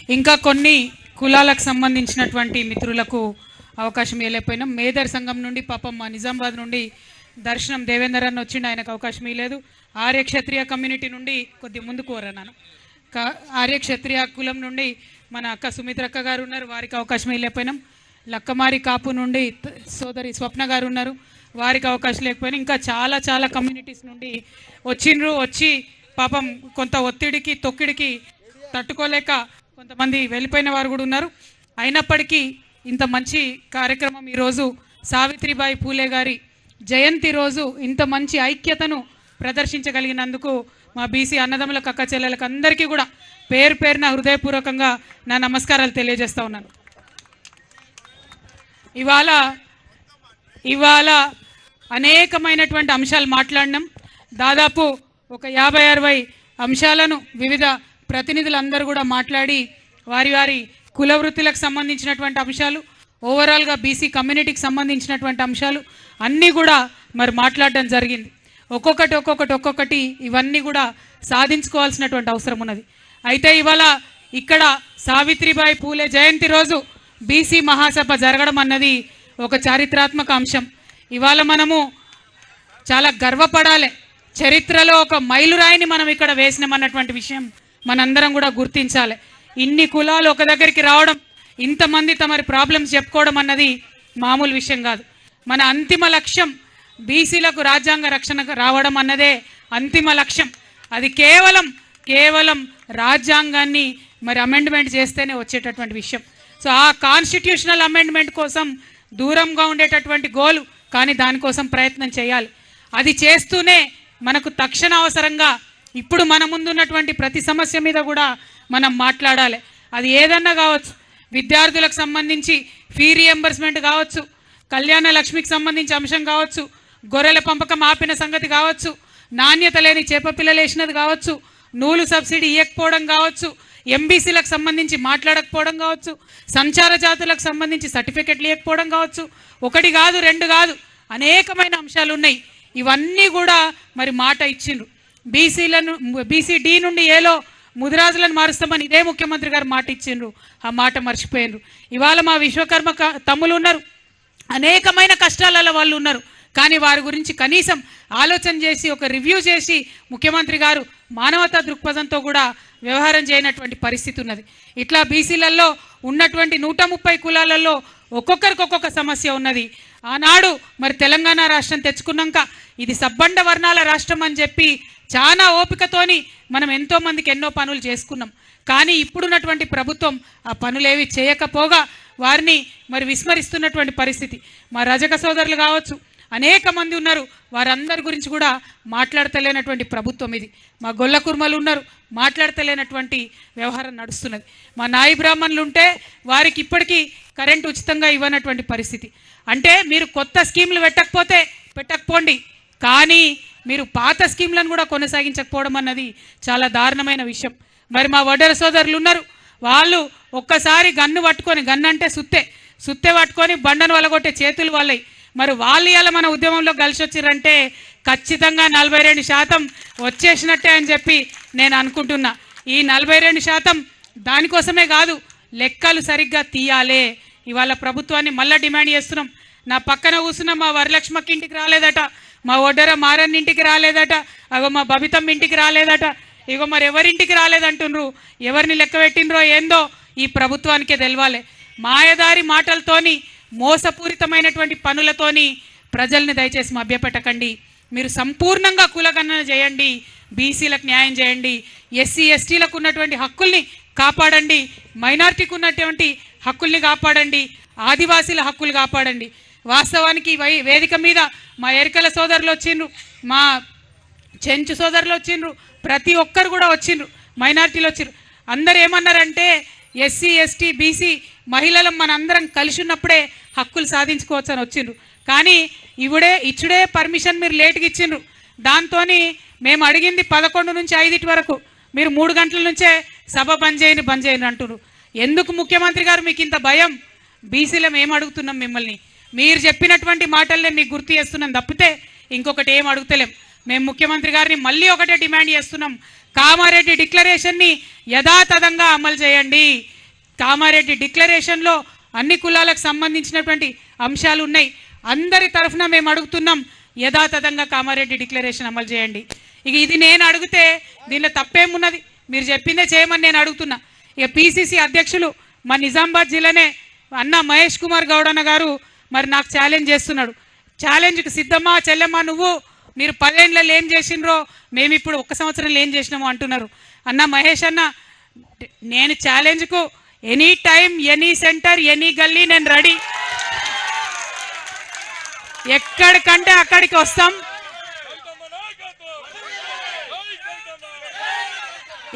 ఇంకా కొన్ని కులాలకు సంబంధించినటువంటి మిత్రులకు అవకాశం ఇవ్వలేకపోయినాం. మేదర్ సంఘం నుండి పాపం మా నిజామాబాద్ నుండి దర్శనం దేవేందర్ అన్న వచ్చిండు, ఆయనకు అవకాశం ఇవ్వలేదు. ఆర్య క్షత్రియ కమ్యూనిటీ నుండి కొద్ది ముందుకు కోరాను. ఆర్య క్షత్రియ కులం నుండి మన అక్క సుమిత్రక్క గారు ఉన్నారు, వారికి అవకాశం ఇవ్వలేకపోయినాం. లక్కమారి కాపు నుండి సోదరి స్వప్న గారు ఉన్నారు, వారికి అవకాశం లేకపోయినా ఇంకా చాలా చాలా కమ్యూనిటీస్ నుండి వచ్చిండ్రు. వచ్చి పాపం కొంత ఒత్తిడికి తొక్కిడికి తట్టుకోలేక కొంతమంది వెళ్ళిపోయిన వారు కూడా ఉన్నారు. అయినప్పటికీ ఇంత మంచి కార్యక్రమం ఈరోజు సావిత్రిబాయి పూలే గారి జయంతి రోజు ఇంత మంచి ఐక్యతను ప్రదర్శించగలిగినందుకు మా బీసీ అన్నదమ్ములకు అక్క చెల్లెలకు అందరికీ కూడా పేరు పేరున హృదయపూర్వకంగా నా నమస్కారాలు తెలియజేస్తూ ఉన్నాను. ఇవాళ అనేకమైనటువంటి అంశాలు మాట్లాడినాం. దాదాపు ఒక 50-60 అంశాలను వివిధ ప్రతినిధులందరూ కూడా మాట్లాడి వారి వారి కుల వృత్తులకు సంబంధించినటువంటి అంశాలు, ఓవరాల్గా బీసీ కమ్యూనిటీకి సంబంధించినటువంటి అంశాలు అన్నీ కూడా మరి మాట్లాడడం జరిగింది. ఒక్కొక్కటి ఇవన్నీ కూడా సాధించుకోవాల్సినటువంటి అవసరం ఉన్నది. అయితే ఇవాళ ఇక్కడ సావిత్రిబాయి పూలే జయంతి రోజు బీసీ మహాసభ జరగడం అన్నది ఒక చారిత్రాత్మక అంశం. ఇవాళ మనము చాలా గర్వపడాలి. చరిత్రలో ఒక మైలురాయిని మనం ఇక్కడ వేసినామన్నటువంటి విషయం మనందరం కూడా గుర్తించాలి. ఇన్ని కులాలు ఒక దగ్గరికి రావడం, ఇంతమంది తమరి ప్రాబ్లమ్స్ చెప్పుకోవడం అన్నది మామూలు విషయం కాదు. మన అంతిమ లక్ష్యం బీసీలకు రాజ్యాంగ రక్షణ రావడం అన్నదే అంతిమ లక్ష్యం. అది కేవలం రాజ్యాంగాన్ని మరి అమెండ్మెంట్ చేస్తేనే వచ్చేటటువంటి విషయం. సో ఆ కాన్స్టిట్యూషనల్ అమెండ్మెంట్ కోసం దూరంగా ఉండేటటువంటి గోలు, కానీ దానికోసం ప్రయత్నం చేయాలి. అది చేస్తూనే మనకు తక్షణ అవసరంగా ఇప్పుడు మన ముందున్నటువంటి ప్రతి సమస్య మీద కూడా మనం మాట్లాడాలి. అది ఏదన్నా కావచ్చు, విద్యార్థులకు సంబంధించి ఫీ రియంబర్స్మెంట్ కావచ్చు, కళ్యాణ లక్ష్మికి సంబంధించి అంశం కావచ్చు, గొర్రెల పంపకం ఆపిన సంగతి కావచ్చు, నాణ్యత లేని చేప పిల్లలు వేసినది కావచ్చు, నూలు సబ్సిడీ ఇవ్వకపోవడం కావచ్చు, ఎంబీసీలకు సంబంధించి మాట్లాడకపోవడం కావచ్చు, సంచార జాతులకు సంబంధించి సర్టిఫికెట్లు ఇవ్వకపోవడం కావచ్చు. ఒకటి కాదు, రెండు కాదు, అనేకమైన అంశాలు ఉన్నాయి. ఇవన్నీ కూడా మరి మాట ఇచ్చిండ్రు. బీసీ డి నుండి ఏలో ముదిరాజులను మారుస్తామని ఇదే ముఖ్యమంత్రి గారు మాట ఇచ్చిండ్రు. ఆ మాట మర్చిపోయినరు. ఇవాళ మా విశ్వకర్మ తమ్ములు ఉన్నారు, అనేకమైన కష్టాలలో వాళ్ళు ఉన్నారు. కానీ వారి గురించి కనీసం ఆలోచన చేసి ఒక రివ్యూ చేసి ముఖ్యమంత్రి గారు మానవతా దృక్పథంతో కూడా వ్యవహారం చేయనటువంటి పరిస్థితి ఉన్నది. ఇట్లా బీసీలలో ఉన్నటువంటి 130 కులాలలో ఒక్కొక్కరికి ఒక్కొక్క సమస్య ఉన్నది. ఆనాడు మరి తెలంగాణ రాష్ట్రం తెచ్చుకున్నాక ఇది సబ్బండ వర్ణాల రాష్ట్రం అని చెప్పి చాలా ఓపికతోని మనం ఎంతోమందికి ఎన్నో పనులు చేసుకున్నాం. కానీ ఇప్పుడున్నటువంటి ప్రభుత్వం ఆ పనులేవి చేయకపోగా వారిని మరి విస్మరిస్తున్నటువంటి పరిస్థితి. మా రజక సోదరులు కావచ్చు, అనేక మంది ఉన్నారు, వారందరి గురించి కూడా మాట్లాడతలేనటువంటి ప్రభుత్వం ఇది. మా గొల్ల కుర్మలు ఉన్నారు, మాట్లాడతలేనటువంటి వ్యవహారం నడుస్తున్నది. మా నాయి బ్రాహ్మణులు ఉంటే వారికి ఇప్పటికీ కరెంటు ఉచితంగా ఇవ్వనటువంటి పరిస్థితి. అంటే మీరు కొత్త స్కీములు పెట్టకపోండి, కానీ మీరు పాత స్కీమ్లను కూడా కొనసాగించకపోవడం అన్నది చాలా దారుణమైన విషయం. మరి మా వడ్డెర సోదరులు ఉన్నారు, వాళ్ళు ఒక్కసారి గన్ను పట్టుకొని, గన్ను అంటే సుత్తె పట్టుకొని బండను వలగొట్టే చేతులు వాళ్ళవి. మరి వాళ్ళు ఇలా మన ఉద్యమంలో కలిసి వచ్చిరంటే ఖచ్చితంగా 42% వచ్చేసినట్టే అని చెప్పి నేను అనుకుంటున్నా. ఈ 42% దానికోసమే కాదు, లెక్కలు సరిగ్గా తీయాలే. ఇవాళ ప్రభుత్వాన్ని మళ్ళీ డిమాండ్ చేస్తున్నాం. నా పక్కన కూర్చున్న మా వరలక్ష్మకి ఇంటికి రాలేదట, మా ఒడ్డర మారన్ ఇంటికి రాలేదట, అగో మా బబితమ్మ ఇంటికి రాలేదట, ఇగో మరి ఎవరింటికి రాలేదంటుండ్రు. ఎవరిని లెక్క పెట్టినరో ఏందో ఈ ప్రభుత్వానికే తెలవాలి. మాయదారి మాటలతోని, మోసపూరితమైనటువంటి పనులతోని ప్రజల్ని దయచేసి మభ్యపెట్టకండి. మీరు సంపూర్ణంగా కులగణన చేయండి, బీసీలకు న్యాయం చేయండి, ఎస్సీ ఎస్టీలకు ఉన్నటువంటి హక్కుల్ని కాపాడండి, మైనార్టీకి ఉన్నటువంటి హక్కుల్ని కాపాడండి, ఆదివాసీల హక్కులు కాపాడండి. వాస్తవానికి వేదిక మీద మా ఎరికల సోదరులు వచ్చిండ్రు, మా చెంచు సోదరులు వచ్చిండ్రు, ప్రతి ఒక్కరు కూడా వచ్చిండ్రు, మైనార్టీలు వచ్చిండ్రు. అందరు ఏమన్నారంటే ఎస్సీ ఎస్టీ బీసీ మహిళలం మనందరం కలిసి ఉన్నప్పుడే హక్కులు సాధించుకోవచ్చు అని వచ్చిండ్రు. కానీ ఇచ్చుడే పర్మిషన్ మీరు లేట్గా ఇచ్చిండ్రు. దాంతో మేము అడిగింది 11 నుంచి 5 వరకు, మీరు 3 గంటల నుంచే సభ బంద్ చేయండి అంటున్నారు. ఎందుకు ముఖ్యమంత్రి గారు మీకు ఇంత భయం? బీసీలం ఏం అడుగుతున్నాం మిమ్మల్ని? మీరు చెప్పినటువంటి మాటలనే మీకు గుర్తు చేస్తున్నాం తప్పితే ఇంకొకటి ఏం అడుగుతలేం. మేము ముఖ్యమంత్రి గారిని మళ్ళీ ఒకటే డిమాండ్ చేస్తున్నాం, కామారెడ్డి డిక్లరేషన్ని యథాతథంగా అమలు చేయండి. కామారెడ్డి డిక్లరేషన్లో అన్ని కులాలకు సంబంధించినటువంటి అంశాలు ఉన్నాయి. అందరి తరఫున మేము అడుగుతున్నాం, యథాతథంగా కామారెడ్డి డిక్లరేషన్ అమలు చేయండి. ఇక ఇది నేను అడిగితే దీనిలో తప్పేమున్నది, మీరు చెప్పిందే చేయమని నేను అడుగుతున్నా. ఇక పిసిసి అధ్యక్షులు మా నిజామాబాద్ జిల్లానే అన్న మహేష్ కుమార్ గౌడ్ అన్న గారు మరి నాకు ఛాలెంజ్ చేస్తున్నాడు. ఛాలెంజ్కి సిద్ధమా చెల్లెమ్మా నువ్వు, మీరు 10 ఏళ్ళలో ఏం చేసినరో మేము ఇప్పుడు 1 సంవత్సరంలో ఏం చేసినామో అంటున్నారు. అన్న మహేష్ అన్న, నేను ఛాలెంజ్కు any time, any centre, any గల్లీ నేను రెడీ. ఎక్కడికంటే అక్కడికి వస్తాం,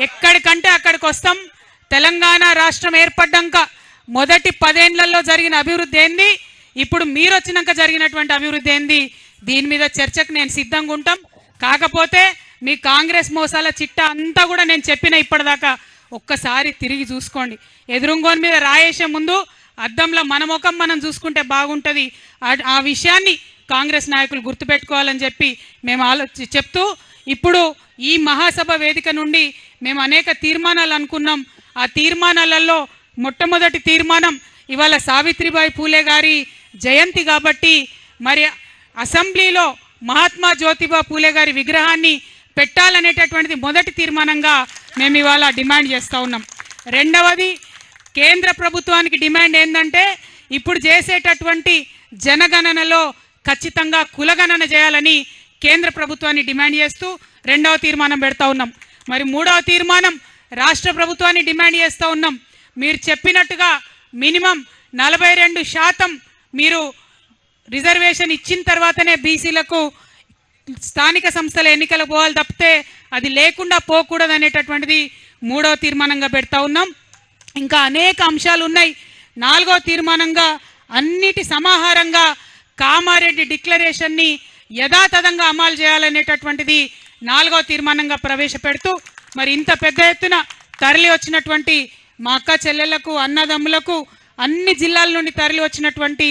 ఎక్కడికంటే అక్కడికి వస్తాం. తెలంగాణ రాష్ట్రం ఏర్పడ్డాక మొదటి 10 ఏళ్లలో జరిగిన అభివృద్ధి ఏంది, ఇప్పుడు మీరు వచ్చినాక జరిగినటువంటి అభివృద్ధి ఏంది, దీని మీద చర్చకు నేను సిద్ధంగా ఉంటాం. కాకపోతే మీ కాంగ్రెస్ మోసాల చిట్టా అంతా కూడా నేను చెప్పిన ఇప్పటిదాకా ఒక్కసారి తిరిగి చూసుకోండి. ఎదురుంగోని మీద రాయేసే ముందు అద్దంలో మన ముఖం మనం చూసుకుంటే బాగుంటుంది. ఆ విషయాన్ని కాంగ్రెస్ నాయకులు గుర్తుపెట్టుకోవాలని చెప్పి మేము చెప్తూ, ఇప్పుడు ఈ మహాసభ వేదిక నుండి మేము అనేక తీర్మానాలు అనుకున్నాం. ఆ తీర్మానాలలో మొట్టమొదటి తీర్మానం, ఇవాళ సావిత్రిబాయి పూలే గారి జయంతి కాబట్టి మరి అసెంబ్లీలో మహాత్మా జ్యోతిబా పూలే గారి విగ్రహాన్ని పెట్టాలనేటటువంటిది మొదటి తీర్మానంగా మేము ఇవాళ డిమాండ్ చేస్తూ ఉన్నాం. రెండవది, కేంద్ర ప్రభుత్వానికి డిమాండ్ ఏంటంటే ఇప్పుడు చేసేటటువంటి జనగణనలో ఖచ్చితంగా కులగణన చేయాలని కేంద్ర ప్రభుత్వాన్ని డిమాండ్ చేస్తూ రెండవ తీర్మానం పెడతా ఉన్నాం. మరి మూడవ తీర్మానం, రాష్ట్ర ప్రభుత్వాన్ని డిమాండ్ చేస్తూ ఉన్నాం, మీరు చెప్పినట్టుగా మినిమం 42% మీరు రిజర్వేషన్ ఇచ్చిన తర్వాతనే బీసీలకు స్థానిక సంస్థల ఎన్నికలకు పోవాలి తప్పితే అది లేకుండా పోకూడదు అనేటటువంటిది మూడవ తీర్మానంగా పెడతా ఉన్నాం. ఇంకా అనేక అంశాలు ఉన్నాయి. నాలుగో తీర్మానంగా అన్నిటి సమాహారంగా కామారెడ్డి డిక్లరేషన్ని యథాతథంగా అమలు చేయాలనేటటువంటిది నాలుగో తీర్మానంగా ప్రవేశపెడుతూ, మరి ఇంత పెద్ద ఎత్తున తరలి వచ్చినటువంటి మా అక్క చెల్లెళ్లకు, అన్నదమ్ములకు, అన్ని జిల్లాల నుండి తరలి వచ్చినటువంటి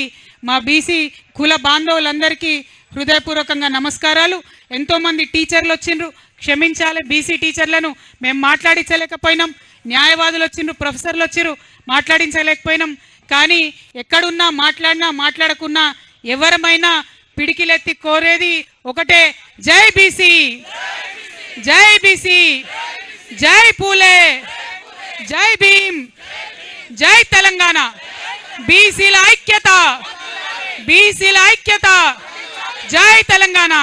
మా బీసీ కుల బాంధవులందరికీ హృదయపూర్వకంగా నమస్కారాలు. ఎంతోమంది టీచర్లు వచ్చిండ్రు, క్షమించాలి, బీసీ టీచర్లను మేము మాట్లాడించలేకపోయినాం. న్యాయవాదులు వచ్చిండ్రు, ప్రొఫెసర్లు వచ్చిర్రు, మాట్లాడించలేకపోయినాం. కానీ ఎక్కడున్నా, మాట్లాడినా మాట్లాడకున్నా ఎవరమైనా పిడికిలెత్తి కోరేది ఒకటే, జై బీసీ, జై బీసీ, జై పూలే, జై భీమ్, జై తెలంగాణ. బీసీల ఐక్యత, బీసీల ఐక్యత, జై తెలంగాణ.